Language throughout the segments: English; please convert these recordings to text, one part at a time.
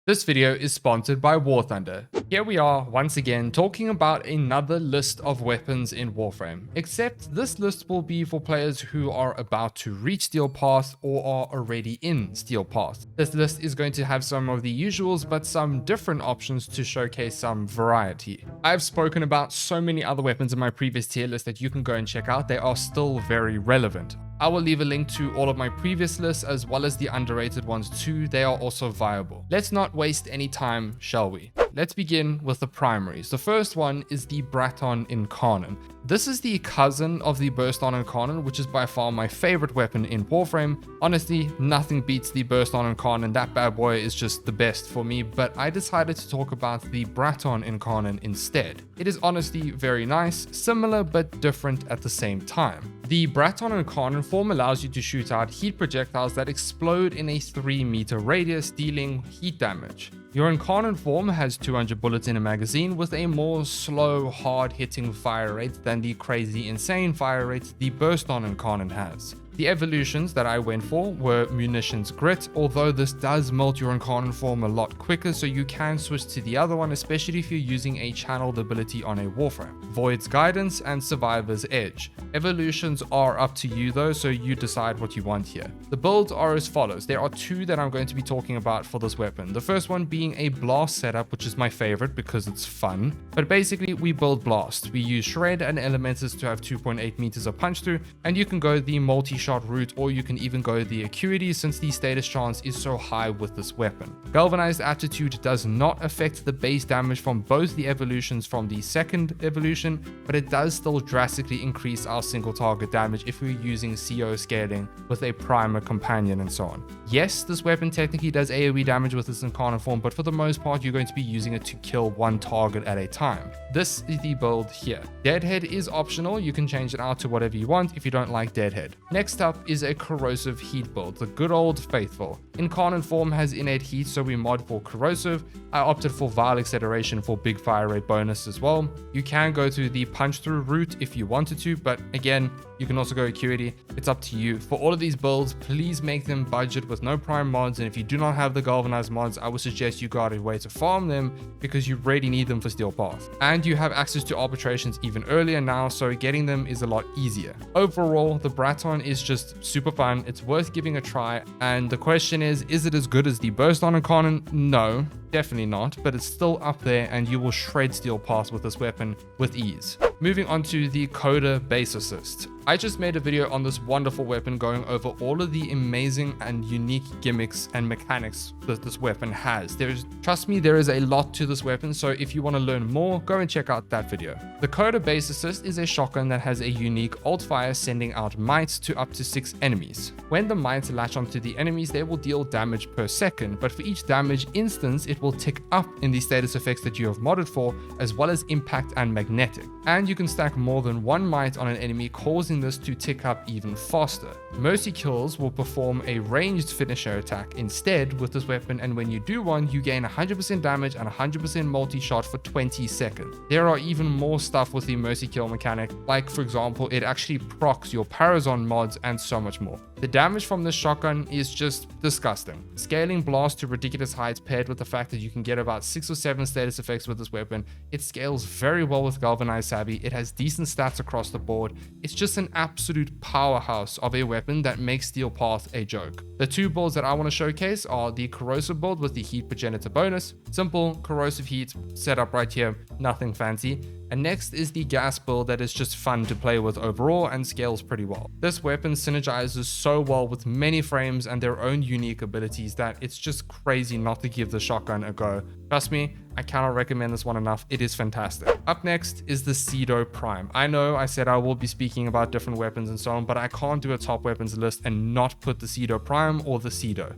This video is sponsored by War Thunder. Here we are once again talking about another list of weapons in Warframe, except this list will be for players who are about to reach Steelpath or are already in Steelpath. This list is going to have some of the usuals but some different options to showcase some variety. I've spoken about so many other weapons in my previous tier list that you can go and check out. They are still very relevant. I will leave a link to all of my previous lists as well as the underrated ones too. They are also viable. Let's not waste any time, shall we? Let's begin with the primaries. The first one is the Braton Incarnon. This is the cousin of the Burston Incarnon, which is by far my favorite weapon in Warframe. Honestly, nothing beats the Burston Incarnon. That bad boy is just the best for me, but I decided to talk about the Braton Incarnon instead. It is honestly very nice, similar but different at the same time. The Braton Incarnon form allows you to shoot out heat projectiles that explode in a 3-meter radius, dealing heat damage. Your Incarnon form has 200 bullets in a magazine with a more slow, hard-hitting fire rate than the crazy, insane fire rate the Burston Incarnon has. The evolutions that I went for were Munitions Grit, although this does melt your Incarnon form a lot quicker, so you can switch to the other one, especially if you're using a channeled ability on a Warframe. Void's Guidance and Survivor's Edge. Evolutions are up to you though, so you decide what you want here. The builds are as follows. There are two that I'm going to be talking about for this weapon. The first one being a blast setup, which is my favorite because it's fun. But basically we build blast. We use shred and elementals to have 2.8 meters of punch through, and you can go the multi-shot route, or you can even go the acuity since the status chance is so high with this weapon. Galvanized Attitude does not affect the base damage from both the evolutions from the second evolution, but it does still drastically increase our single target damage if we're using CO scaling with a primer companion and so on. Yes, this weapon technically does AoE damage with its Incarnon form, but for the most part you're going to be using it to kill one target at a time. This is the build here. Deadhead is optional, you can change it out to whatever you want if you don't like Deadhead. Next up is a corrosive heat build, the good old faithful. Incarnon form has innate heat, so we mod for corrosive. I opted for Vile Acceleration for big fire rate bonus as well. You can go to the punch through route if you wanted to, but again, you can also go acuity. It's up to you. For all of these builds, please make them budget with no prime mods, and if you do not have the galvanized mods, I would suggest you got a way to farm them because you really need them for Steelpath. And you have access to arbitrations even earlier now, so getting them is a lot easier. Overall, the Braton is just super fun. It's worth giving a try, and the question is it as good as the Burston Incarnon? No, definitely not, but it's still up there and you will shred Steelpath with this weapon with ease. Moving on to the Coda Base Assist. I just made a video on this wonderful weapon going over all of the amazing and unique gimmicks and mechanics that this weapon has. Trust me, there is a lot to this weapon, so if you want to learn more, go and check out that video. The Coda Base Assist is a shotgun that has a unique alt fire sending out mites to up to 6 enemies. When the mites latch onto the enemies, they will deal damage per second, but for each damage instance, it will tick up in the status effects that you have modded for, as well as impact and magnetic. And you can stack more than one mite on an enemy, causing this to tick up even faster. Mercy kills will perform a ranged finisher attack instead with this weapon, and when you do one, you gain 100% damage and 100% multi-shot for 20 seconds. There are even more stuff with the mercy kill mechanic, like for example, it actually procs your Parazon mods and so much more. The damage from this shotgun is just disgusting. Scaling blast to ridiculous heights paired with the fact that you can get about 6 or 7 status effects with this weapon. It scales very well with Galvanized Savvy. It has decent stats across the board. It's just an absolute powerhouse of a weapon that makes Steelpath a joke. The two builds that I want to showcase are the corrosive build with the heat progenitor bonus. Simple corrosive heat setup right here, nothing fancy. And next is the gas build that is just fun to play with overall and scales pretty well. This weapon synergizes so well with many frames and their own unique abilities that it's just crazy not to give the shotgun a go. Trust me, I cannot recommend this one enough. It is fantastic. Up next is the Cedo Prime. I know I said I will be speaking about different weapons and so on, but I can't do a top weapons list and not put the Cedo Prime or the Cedo.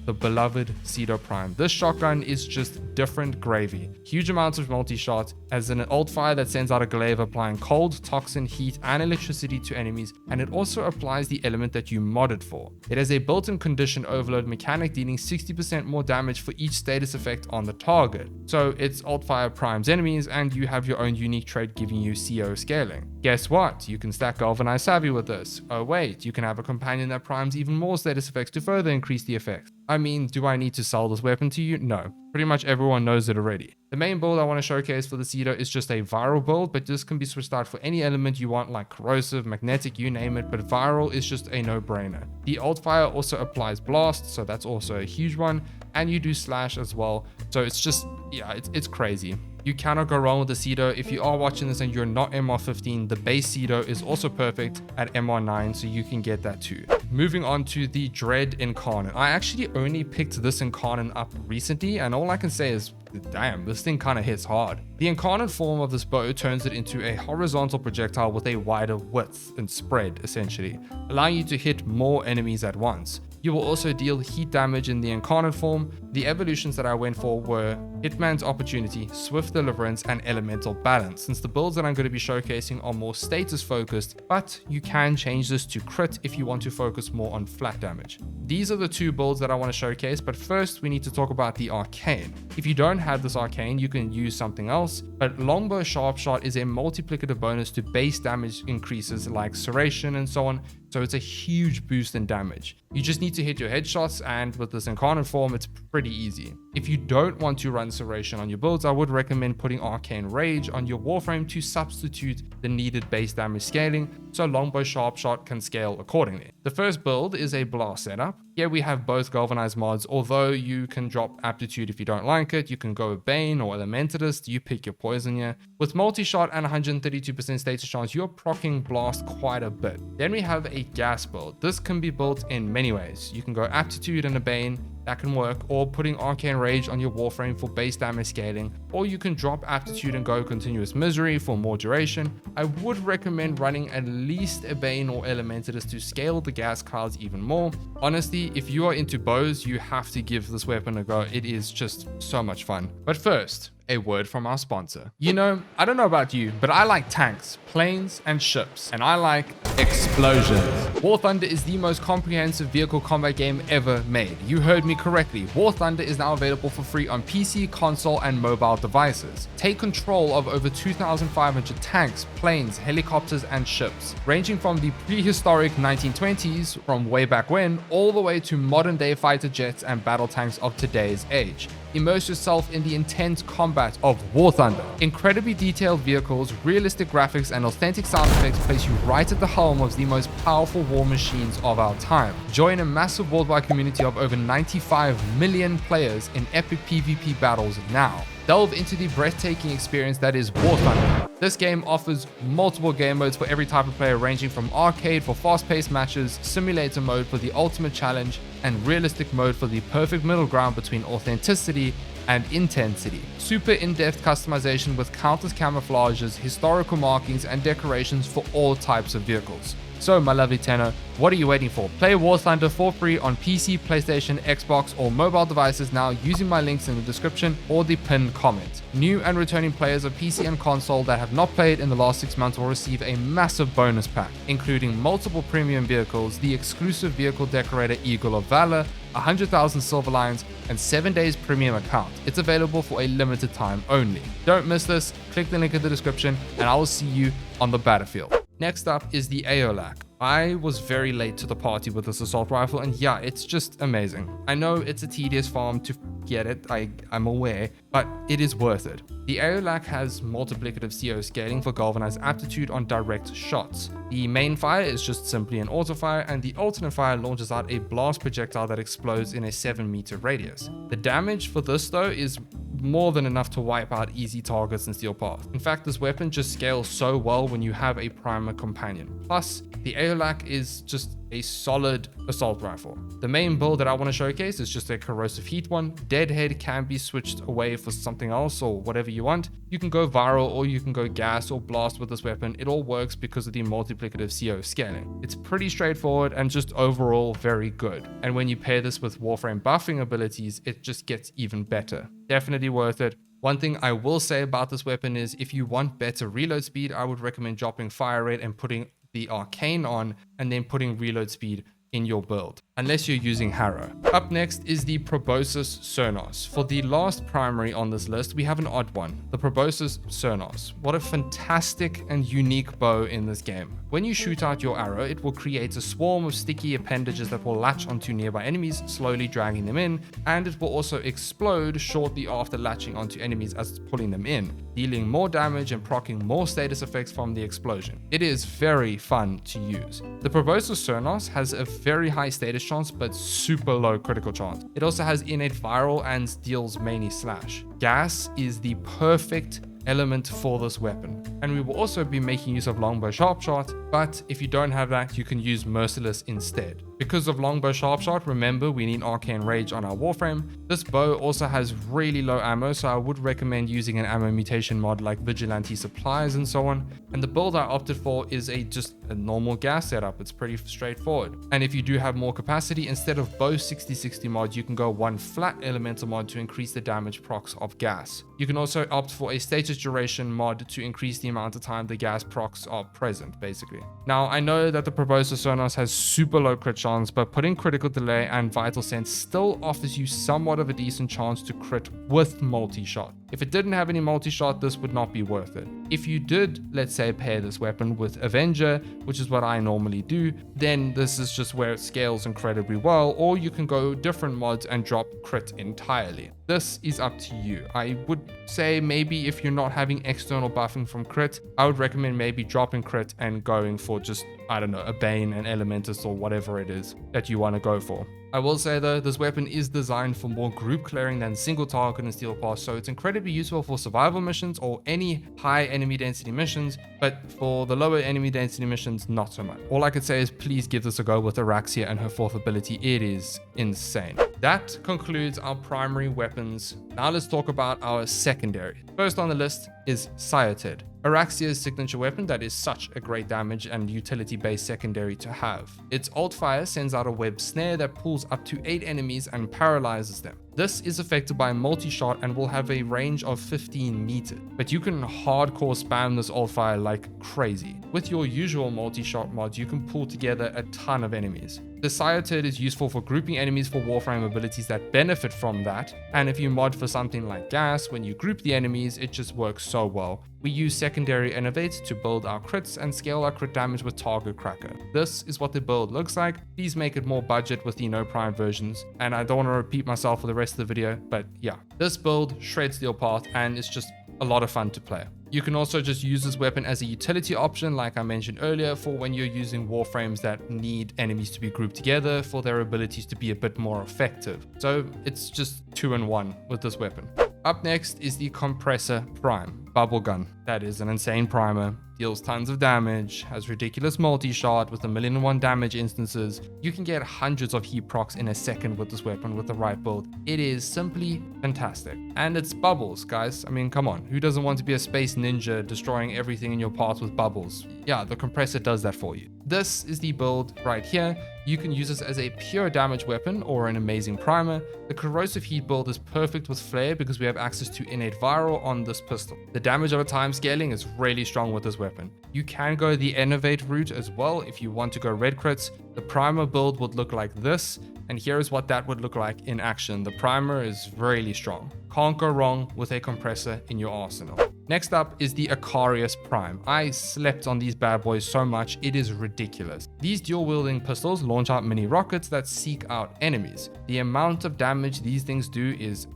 The beloved Cedo Prime. This shotgun is just different gravy. Huge amounts of multi-shot, as an alt fire that sends out a glaive applying cold, toxin, heat, and electricity to enemies, and it also applies the element that you modded for. It has a built-in condition overload mechanic dealing 60% more damage for each status effect on the target. So it's alt fire primes enemies, and you have your own unique trait giving you CO scaling. Guess what? You can stack Galvanized Savvy with this. Oh wait, you can have a companion that primes even more status effects to further increase the effect. I mean, do I need to sell this weapon to you? No. Pretty much everyone knows it already. The main build I want to showcase for the Cedo is just a viral build, but this can be switched out for any element you want, like corrosive, magnetic, you name it, but viral is just a no-brainer. The alt fire also applies blast, so that's also a huge one, and you do slash as well, so it's just, yeah, it's crazy. You cannot go wrong with the Cedo. If you are watching this and you're not MR15, the base Cedo is also perfect at MR9, so you can get that too. Moving on to the Dread Incarnate. I actually only picked this Incarnate up recently, and all I can say is, damn, this thing kind of hits hard. The Incarnate form of this bow turns it into a horizontal projectile with a wider width and spread, essentially, allowing you to hit more enemies at once. You will also deal heat damage in the Incarnate form. The evolutions that I went for were Hitman's Opportunity, Swift Deliverance, and Elemental Balance, since the builds that I'm going to be showcasing are more status focused, but you can change this to crit if you want to focus more on flat damage. These are the two builds that I want to showcase, but first we need to talk about the Arcane. If you don't have this Arcane, you can use something else, but Longbow Sharpshot is a multiplicative bonus to base damage increases like Serration and so on, so it's a huge boost in damage. You just need to hit your headshots, and with this Incarnate form, it's pretty easy. If you don't want to run Serration on your builds, I would recommend putting Arcane Rage on your Warframe to substitute the needed base damage scaling, so Longbow Sharpshot can scale accordingly. The first build is a blast setup. Here we have both galvanized mods, although you can drop aptitude if you don't like it. You can go Bane or Elementalist, you pick your poison here. With multi-shot and 132% status chance, you're proccing blast quite a bit. Then we have a gas build. This can be built in many ways. You can go aptitude and a Bane, that can work, or putting Arcane Rage on your Warframe for base damage scaling, or you can drop aptitude and go continuous misery for more duration. I would recommend running at least a Bane or Elementalist to scale the gas clouds even more. Honestly, if you are into bows, you have to give this weapon a go. It is just so much fun. But first, a word from our sponsor. You know, I don't know about you, but I like tanks, planes, and ships, and I like explosions. War Thunder is the most comprehensive vehicle combat game ever made. You heard me correctly. War Thunder is now available for free on PC, console, and mobile devices. Take control of over 2,500 tanks, planes, helicopters, and ships, ranging from the prehistoric 1920s, from way back when, all the way to modern-day fighter jets and battle tanks of today's age. Immerse yourself in the intense combat of War Thunder. Incredibly detailed vehicles, realistic graphics, and authentic sound effects place you right at the helm of the most powerful war machines of our time. Join a massive worldwide community of over 95 million players in epic PvP battles now. Delve into the breathtaking experience that is War Thunder. This game offers multiple game modes for every type of player, ranging from arcade for fast-paced matches, simulator mode for the ultimate challenge, and realistic mode for the perfect middle ground between authenticity and intensity. Super in-depth customization with countless camouflages, historical markings, and decorations for all types of vehicles. So, my lovely Tenno, what are you waiting for? Play War Thunder for free on PC, PlayStation, Xbox, or mobile devices now using my links in the description or the pinned comment. New and returning players of PC and console that have not played in the last 6 months will receive a massive bonus pack, including multiple premium vehicles, the exclusive vehicle decorator Eagle of Valor, 100,000 silver lions, and 7 days premium account. It's available for a limited time only. Don't miss this. Click the link in the description, and I will see you on the battlefield. Next up is the Aeolak. I was very late to the party with this assault rifle, and yeah, it's just amazing. I know it's a tedious farm to get it, I'm aware, but it is worth it. The Aeolak has multiplicative CO scaling for galvanized aptitude on direct shots. The main fire is just simply an auto fire, and the alternate fire launches out a blast projectile that explodes in a 7-meter radius. The damage for this though is more than enough to wipe out easy targets in Steelpath. In fact, this weapon just scales so well when you have a primer companion. Plus, the Aeolak is just a solid assault rifle. The main build that I want to showcase is just a corrosive heat one. Deadhead can be switched away for something else or whatever you want. You can go viral, or you can go gas or blast with this weapon. It all works because of the multiplicative CO scaling. It's pretty straightforward and just overall very good. And when you pair this with Warframe buffing abilities, it just gets even better. Definitely worth it. One thing I will say about this weapon is if you want better reload speed, I would recommend dropping fire rate and putting the Arcane on, and then putting reload speed in your build, unless you're using Harrow. Up next is the Proboscis Cernos. For the last primary on this list, we have an odd one, the Proboscis Cernos. What a fantastic and unique bow in this game. When you shoot out your arrow, it will create a swarm of sticky appendages that will latch onto nearby enemies, slowly dragging them in, and it will also explode shortly after latching onto enemies as it's pulling them in, dealing more damage and proccing more status effects from the explosion. It is very fun to use. The Proboscis Cernos has a very high status chance but super low critical chance. It also has innate viral and deals mainly slash. Gas is the perfect element for this weapon, and we will also be making use of longbow sharpshot, but if you don't have that, you can use merciless instead. Because of longbow sharpshot, remember we need arcane rage on our Warframe. This bow also has really low ammo, so I would recommend using an ammo mutation mod like vigilante supplies and so on. And the build I opted for is just a normal gas setup. It's pretty straightforward. And if you do have more capacity, instead of bow 60/60 mod, you can go one flat elemental mod to increase the damage procs of gas. You can also opt for a status duration mod to increase the amount of time the gas procs are present, basically. Now, I know that the Proboscis Cernos has super low crit chance, but putting critical delay and vital sense still offers you somewhat of a decent chance to crit with multi-shot. If it didn't have any multi-shot, this would not be worth it. If you did, let's say, pair this weapon with Avenger, which is what I normally do, then this is just where it scales incredibly well, or you can go different mods and drop crit entirely. This is up to you. I would say maybe if you're not having external buffing from crit, I would recommend maybe dropping crit and going for just, I don't know, a Bane, an Elementus, or whatever it is that you want to go for. I will say though, this weapon is designed for more group clearing than single target and Steelpath, so it's incredibly useful for survival missions or any high enemy density missions, but for the lower enemy density missions, not so much. All I could say is please give this a go with Araxia and her 4th ability. It is insane. That concludes our primary weapons. Now let's talk about our secondary. First on the list is Sciated, Araxia's signature weapon that is such a great damage and utility-based secondary to have. Its ult fire sends out a web snare that pulls up to 8 enemies and paralyzes them. This is affected by multi-shot and will have a range of 15 meters, but you can hardcore spam this ult fire like crazy. With your usual multi-shot mod, you can pull together a ton of enemies. The Sciated is useful for grouping enemies for Warframe abilities that benefit from that, and if you mod for something like gas, when you group the enemies, it just works so well. We use secondary innovate to build our crits and scale our crit damage with target cracker. This is what the build looks like. Please make it more budget with the no prime versions, and I don't want to repeat myself for the rest of the video, but yeah. This build shreds Steelpath and it's just a lot of fun to play. You can also just use this weapon as a utility option, like I mentioned earlier, for when you're using Warframes that need enemies to be grouped together for their abilities to be a bit more effective. So it's just 2-in-1 with this weapon. Up next is the Compressor Prime Bubble Gun. That is an insane primer, deals tons of damage, has ridiculous multi-shot with 1,000,001 damage instances. You can get hundreds of heat procs in a second with this weapon with the right build. It is simply fantastic. And it's bubbles, guys. I mean, come on. Who doesn't want to be a space ninja destroying everything in your path with bubbles? Yeah, the compressor does that for you. This is the build right here. You can use this as a pure damage weapon or an amazing primer. The corrosive heat build is perfect with flare because we have access to innate viral on this pistol. The damage over time scaling is really strong with this weapon. You can go the innovate route as well if you want to go red crits. The primer build would look like this, and here's what that would look like in action. The primer is really strong. Can't go wrong with a compressor in your arsenal. Next up is the Icarius Prime. I slept on these bad boys so much, it is ridiculous. These dual-wielding pistols launch out mini rockets that seek out enemies. The amount of damage these things do is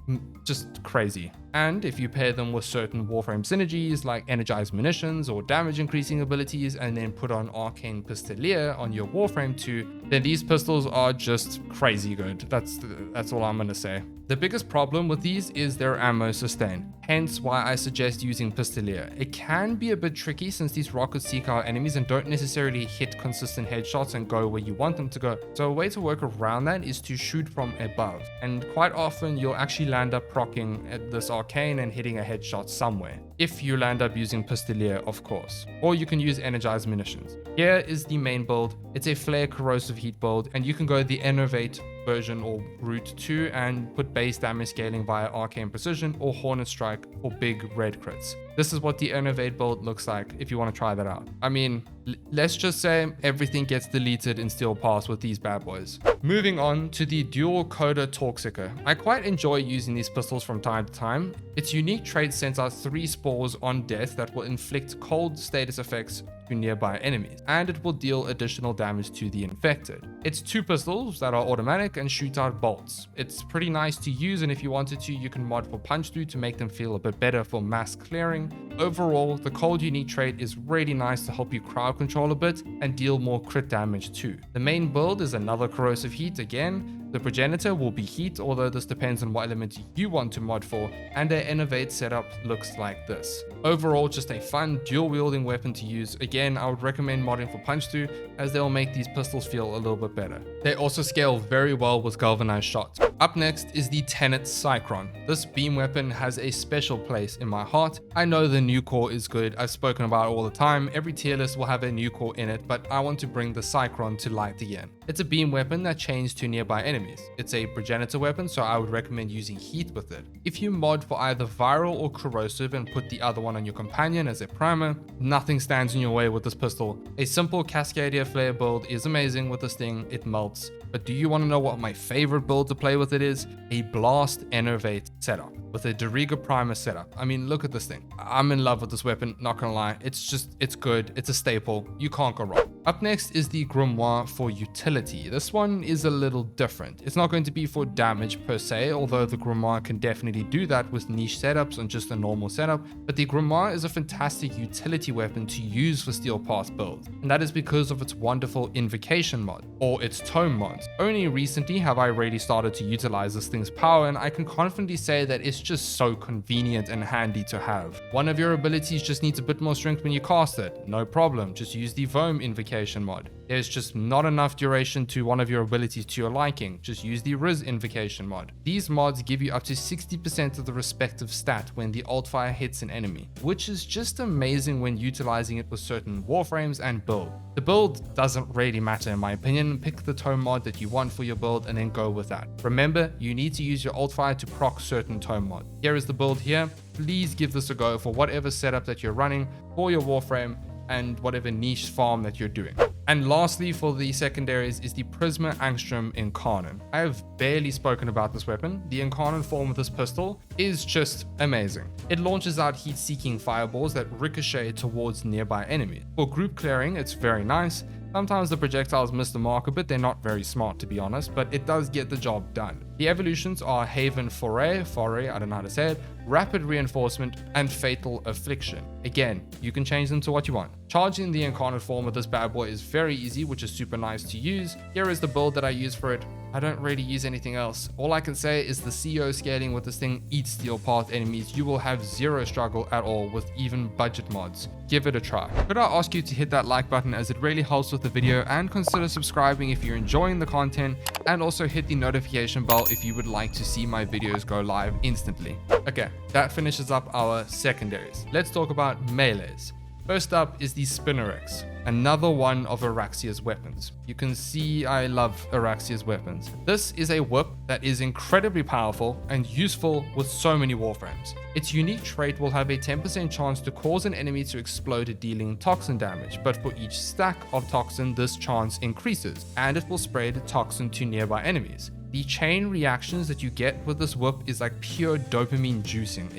just crazy. And if you pair them with certain Warframe synergies like energized munitions or damage increasing abilities and then put on Arcane Pistolier on your Warframe too, then these pistols are just crazy good. That's all I'm gonna say. The biggest problem with these is their ammo sustain, hence why I suggest using Pistolier. It can be a bit tricky since these rockets seek out enemies and don't necessarily hit consistent headshots and go where you want them to go. So a way to work around that is to shoot from above, and quite often you'll actually land up proccing at this arcane and hitting a headshot somewhere. If you land up using Pistolier, of course. Or you can use energized munitions. Here is the main build. It's a flare corrosive heat build, and you can go the innovate version or route 2 and put base damage scaling via Arcane Precision or Hornet Strike for big red crits. This is what the Innovate build looks like if you want to try that out. I mean, let's just say everything gets deleted in Steelpath with these bad boys. Moving on to the Dual Coda Torque-Seeker. I quite enjoy using these pistols from time to time. Its unique trait sends out 3 spores on death that will inflict cold status effects to nearby enemies, and it will deal additional damage to the infected. It's 2 pistols that are automatic and shoot out bolts. It's pretty nice to use, and if you wanted to, you can mod for punch through to make them feel a bit better for mass clearing. Overall, the cold unique trait is really nice to help you crowd control a bit and deal more crit damage too. The main build is another corrosive heat again. The progenitor will be heat, although this depends on what element you want to mod for, and their Innovate setup looks like this. Overall, just a fun dual wielding weapon to use. Again, I would recommend modding for punch through, as they'll make these pistols feel a little bit better. They also scale very well with galvanized shots. Up next is the Tenet Cycron. This beam weapon has a special place in my heart. I know the new core is good, I've spoken about it all the time. Every tier list will have a new core in it, but I want to bring the Cycron to light again. It's a beam weapon that chains to nearby enemies. It's a progenitor weapon, so I would recommend using heat with it. If you mod for either viral or corrosive and put the other one on your companion as a primer, nothing stands in your way with this pistol. A simple Cascadia flare build is amazing with this thing, it melts. But do you want to know what my favorite build to play with it is? A Blast Innovate setup with a Doriga Primer setup. I mean, look at this thing. I'm in love with this weapon, not gonna lie. It's good, it's a staple, you can't go wrong. Up next is the Grimoire for utility. This one is a little different. It's not going to be for damage per se, although the Grimoire can definitely do that with niche setups and just a normal setup, but the Grimoire is a fantastic utility weapon to use for Steelpath builds, and that is because of its wonderful invocation mod, or its tome mods. Only recently have I really started to utilize this thing's power, and I can confidently say that it's just so convenient and handy to have. One of your abilities just needs a bit more strength when you cast it. No problem, just use the Vohm invocation mod. There's just not enough duration to one of your abilities to your liking. Just use the Riz invocation mod. These mods give you up to 60% of the respective stat when the alt fire hits an enemy, which is just amazing when utilizing it with certain warframes and build. The build doesn't really matter in my opinion. Pick the tome mod that you want for your build and then go with that. Remember, you need to use your alt fire to proc certain tome mod. Here is the build here. Please give this a go for whatever setup that you're running for your warframe and whatever niche farm that you're doing. And lastly, for the secondaries is the Prisma Angstrom Incarnon. I have barely spoken about this weapon. The Incarnon form of this pistol is just amazing. It launches out heat-seeking fireballs that ricochet towards nearby enemies. For group clearing, it's very nice. Sometimes the projectiles miss the mark a bit, they're not very smart to be honest, but it does get the job done. The evolutions are Haven Foray, I don't know how to say it, Rapid Reinforcement, and Fatal Affliction. Again, you can change them to what you want. Charging the incarnate form of this bad boy is very easy, which is super nice to use. Here is the build that I use for it. I don't really use anything else. All I can say is the CO scaling with this thing eats Steelpath enemies. You will have zero struggle at all with even budget mods. Give it a try. Could I ask you to hit that like button as it really helps with the video, and consider subscribing if you're enjoying the content, and also hit the notification bell if you would like to see my videos go live instantly. Okay, that finishes up our secondaries. Let's talk about melees. First up is the Spinnerex, another one of Araxia's weapons. You can see I love Araxia's weapons. This is a whip that is incredibly powerful and useful with so many warframes. Its unique trait will have a 10% chance to cause an enemy to explode, dealing toxin damage, but for each stack of toxin this chance increases, and it will spread toxin to nearby enemies. The chain reactions that you get with this whip is like pure dopamine juicing.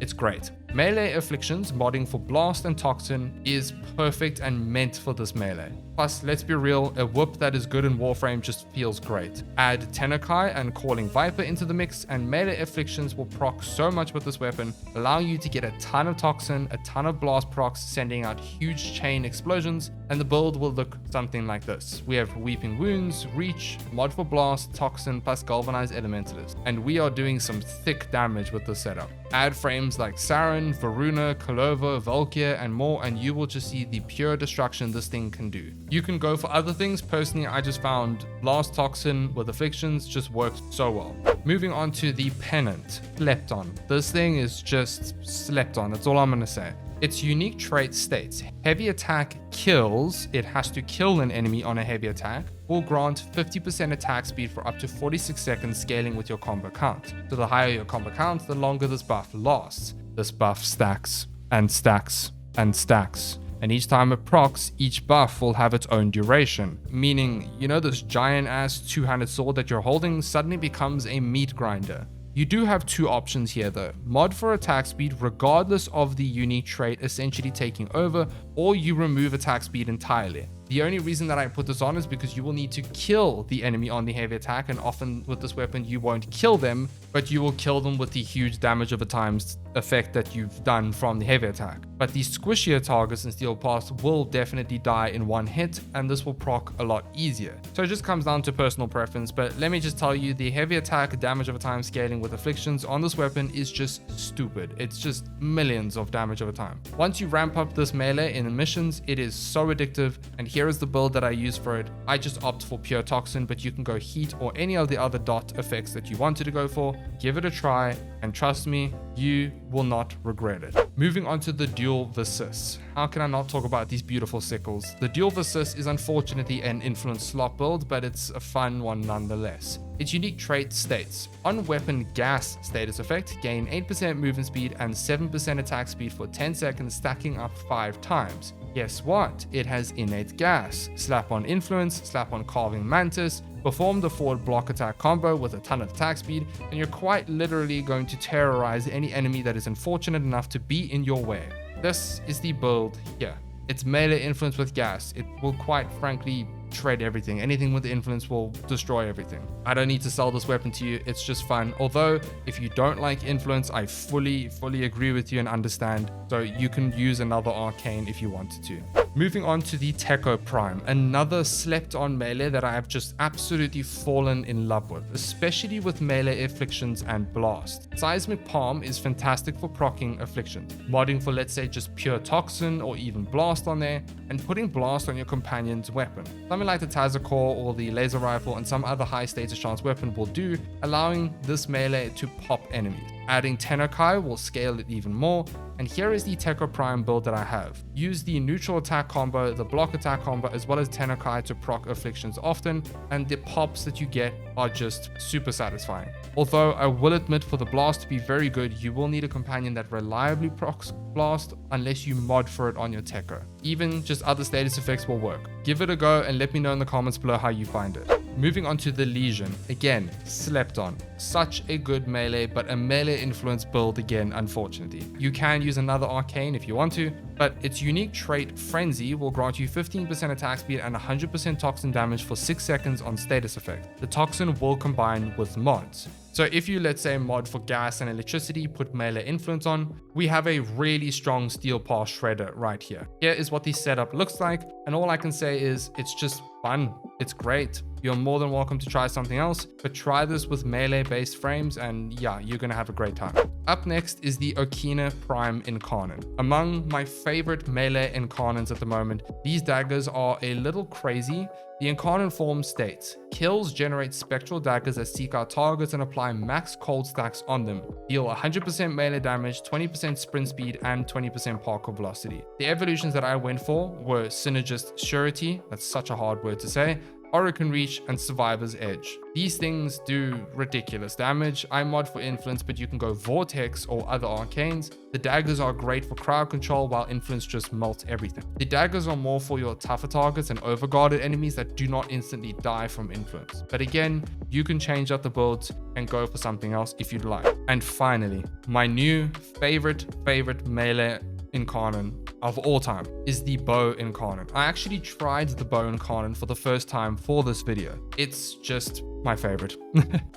It's great. Melee afflictions modding for blast and toxin is perfect and meant for this melee. Plus, let's be real, a whip that is good in Warframe just feels great. Add Tenekai and Calling Viper into the mix, and melee afflictions will proc so much with this weapon, allowing you to get a ton of toxin, a ton of blast procs, sending out huge chain explosions, and the build will look something like this. We have Weeping Wounds, Reach, mod for blast, toxin, plus galvanized elementalist, and we are doing some thick damage with this setup. Add frames like Saren, Varuna, Kalova, Valkyr, and more, and you will just see the pure destruction this thing can do. You can go for other things. Personally, I just found Blast Toxin with Afflictions just works so well. Moving on to the Pennant, Slept On. This thing is just slept on, that's all I'm gonna say. Its unique trait states, heavy attack kills, it has to kill an enemy on a heavy attack, will grant 50% attack speed for up to 46 seconds, scaling with your combo count. So the higher your combo count, the longer this buff lasts. This buff stacks and stacks and stacks. And each time it procs, each buff will have its own duration. Meaning, you know, this giant ass two-handed sword that you're holding suddenly becomes a meat grinder. You do have two options here though. Mod for attack speed regardless of the unique trait essentially taking over, or you remove attack speed entirely. The only reason that I put this on is because you will need to kill the enemy on the heavy attack, and often with this weapon you won't kill them, but you will kill them with the huge damage over times effect that you've done from the heavy attack. But the squishier targets in Steelpath will definitely die in one hit, and this will proc a lot easier. So it just comes down to personal preference, but let me just tell you, the heavy attack damage over time scaling with afflictions on this weapon is just stupid. It's just millions of damage over time. Once you ramp up this melee in the missions, it is so addictive, and here is the build that I use for it. I just opt for pure toxin, but you can go heat or any of the other dot effects that you wanted to go for. Give it a try, and trust me, you will not regret it. Moving on to the dual Versus. How can I not talk about these beautiful sickles? The dual Versus is unfortunately an influence slot build, but it's a fun one nonetheless. Its unique trait states, on weapon gas status effect, gain 8% movement speed and 7% attack speed for 10 seconds, stacking up 5 times. Guess what? It has innate gas. Slap on influence, slap on carving mantis, perform the forward block attack combo with a ton of attack speed, and you're quite literally going to terrorize any enemy that is unfortunate enough to be in your way. This is the build here. It's melee influence with gas. It will quite frankly shred everything. Anything with influence will destroy everything. I don't need to sell this weapon to you. It's just fun. Although if you don't like influence, I fully agree with you and understand. So you can use another arcane if you wanted to. Moving on to the Techo Prime, another slept on melee that I have just absolutely fallen in love with, especially with melee afflictions and blast. Seismic Palm is fantastic for proccing afflictions. Modding for, let's say, just pure toxin or even blast on there, and putting blast on your companion's weapon. Something like the Tazakor or the laser rifle and some other high status chance weapon will do, allowing this melee to pop enemies. Adding Tenokai will scale it even more, and here is the Techo Prime build that I have. Use the neutral attack combo, the block attack combo, as well as Tenokai to proc afflictions often, and the pops that you get are just super satisfying. Although I will admit, for the blast to be very good, you will need a companion that reliably procs blast unless you mod for it on your Techo. Even just other status effects will work. Give it a go and let me know in the comments below how you find it. Moving on to the Legion, again, slept on. Such a good melee, but a melee influence build again, unfortunately. You can use another arcane if you want to, but its unique trait, Frenzy, will grant you 15% attack speed and 100% toxin damage for 6 seconds on status effect. The toxin will combine with mods. So if you, let's say, mod for gas and electricity, put melee influence on, we have a really strong Steelpath shredder right here. Here is what the setup looks like, and all I can say is it's just fun. It's great. You're more than welcome to try something else, but try this with melee based frames and yeah, you're gonna have a great time. Up next is the Okina Prime Incarnon. Among my favorite melee Incarnons at the moment, these daggers are a little crazy. The Incarnon form states, kills generate spectral daggers that seek out targets and apply max cold stacks on them. Deal 100% melee damage, 20% sprint speed, and 20% parkour velocity. The evolutions that I went for were Synergist Surety, that's such a hard word to say, Orokin Reach, and Survivor's Edge. These things do ridiculous damage. I mod for Influence, but you can go Vortex or other arcanes. The daggers are great for crowd control, while Influence just melts everything. The daggers are more for your tougher targets and overguarded enemies that do not instantly die from Influence. But again, you can change up the builds and go for something else if you'd like. And finally, my new favorite melee Incarnon of all time is the Bow Incarnon. I actually tried the Bow Incarnon for the first time for this video. It's just my favorite.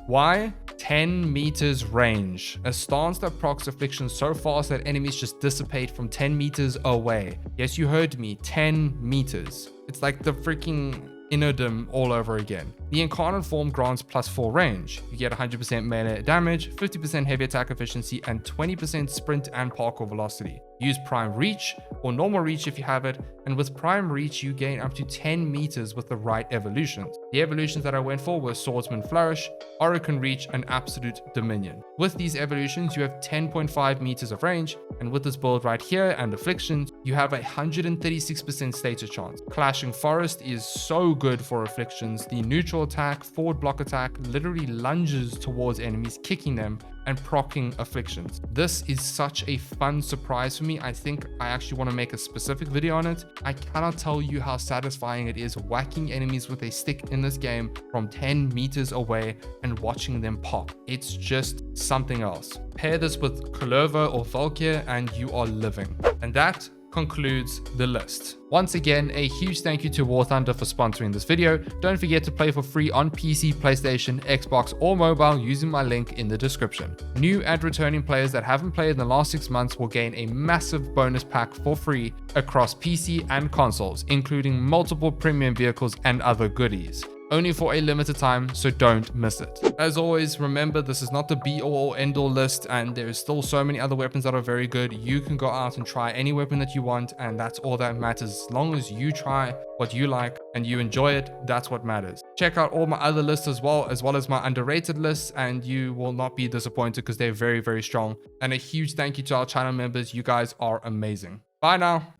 Why? 10 meters range. A stance that procs affliction so fast that enemies just dissipate from 10 meters away. Yes, you heard me, 10 meters. It's like the freaking Inodum all over again. The Incarnate form grants +4 range. You get 100% melee damage, 50% heavy attack efficiency, and 20% sprint and parkour velocity. Use Prime Reach or normal reach if you have it, and with Prime Reach you gain up to 10 meters with the right evolutions. The evolutions that I went for were Swordsman Flourish, Orokin Reach, and Absolute Dominion. With these evolutions you have 10.5 meters of range, And with this build right here and Afflictions, you have a 136% status chance. Clashing Forest is so good for Afflictions. The neutral attack, forward block attack literally lunges towards enemies, kicking them and proccing Afflictions. This is such a fun surprise for me. I think I actually want to make a specific video on it. I cannot tell you how satisfying it is whacking enemies with a stick in this game from 10 meters away and watching them pop. It's just something else. Pair this with Kulova or Valkyr and you are living. And that concludes the list. Once again, a huge thank you to War Thunder for sponsoring this video. Don't forget to play for free on PC, PlayStation, Xbox, or mobile using my link in the description. New and returning players that haven't played in the last 6 months will gain a massive bonus pack for free across PC and consoles, including multiple premium vehicles and other goodies. Only for a limited time, so don't miss it. As always, remember this is not the be all or end all list, and there's still so many other weapons that are very good. You can go out and try any weapon that you want, and that's all that matters. As long as you try what you like and you enjoy it, that's what matters. Check out all my other lists as well as my underrated lists, and you will not be disappointed because they're very, very strong. And a huge thank you to our channel members. You guys are amazing. Bye now.